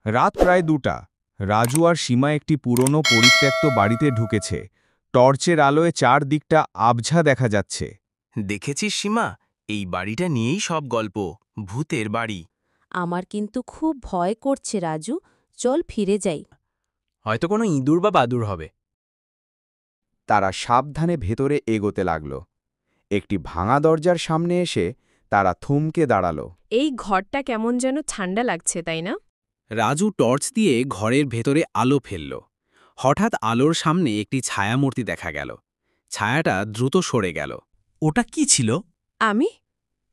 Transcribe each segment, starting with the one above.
রাত প্রায় 2টা। রাজু আর সীমা একটি পুরনো পরিত্যক্ত বাড়িতে ঢুকেছে। টর্চের আলোয় চারদিকটা আবঝা দেখা যাচ্ছে। দেখেছিস সীমা, এই বাড়িটা নিয়েই সব গল্প, ভূতের বাড়ি। আমার কিন্তু খুব ভয় করছে রাজু, চল ফিরে যাই। হয়তো কোনো ইঁদুর বা বাদুড় হবে। তারা সাবধানে ভেতরে এগোতে লাগল। একটি ভাঙা দরজার সামনে এসে তারা থমকে দাঁড়াল। এই ঘরটা কেমন যেন ঠান্ডা লাগছে, তাই না? রাজু টর্চ দিয়ে ঘরের ভেতরে আলো ফেলল। হঠাৎ আলোর সামনে একটি ছায়ামূর্তি দেখা গেল। ছায়াটা দ্রুত সরে গেল। ওটা কি ছিল?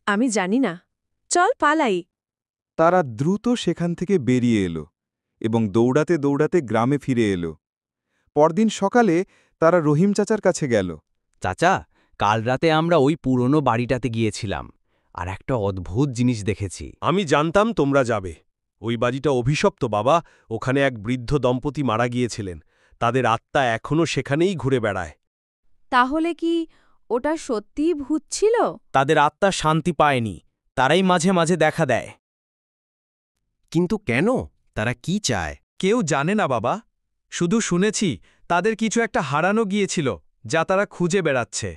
আমি জানি না, চল পালাই। তারা দ্রুত সেখান থেকে বেরিয়ে এলো এবং দৌড়াতে দৌড়াতে গ্রামে ফিরে এলো। পরদিন সকালে তারা রহিম চাচার কাছে গেল। চাচা, কাল রাতে আমরা ওই পুরনো বাড়িটাতে গিয়েছিলাম আর একটা অদ্ভুত জিনিস দেখেছি। আমি জানতাম তোমরা যাবে। ওই বাড়িটা অভিশপ্ত বাবা, ওখানে এক বৃদ্ধ দম্পতি মারা গিয়েছিলেন। তাদের আত্মা এখনও সেখানেই ঘুরে বেড়ায়। তাহলে কি ওটা সত্যিই ভূত ছিল? তাদের আত্মা শান্তি পায়নি, তারাই মাঝে মাঝে দেখা দেয়। কিন্তু কেন? তারা কি চায়? কেউ জানে না বাবা, শুধু শুনেছি তাদের কিছু একটা হারানো গিয়েছিল, যা তারা খুঁজে বেড়াচ্ছে।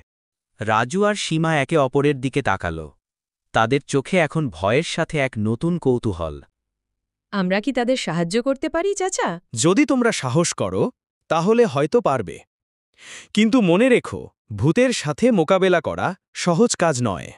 রাজু আর সীমা একে অপরের দিকে তাকাল। তাদের চোখে এখন ভয়ের সাথে এক নতুন কৌতূহল। আমরা কি তাদের সাহায্য করতে পারি চাচা? যদি তোমরা সাহস করো তাহলে হয়তো পারবে, কিন্তু মনে রেখো, ভূতের সাথে মোকাবেলা করা সহজ কাজ নয়।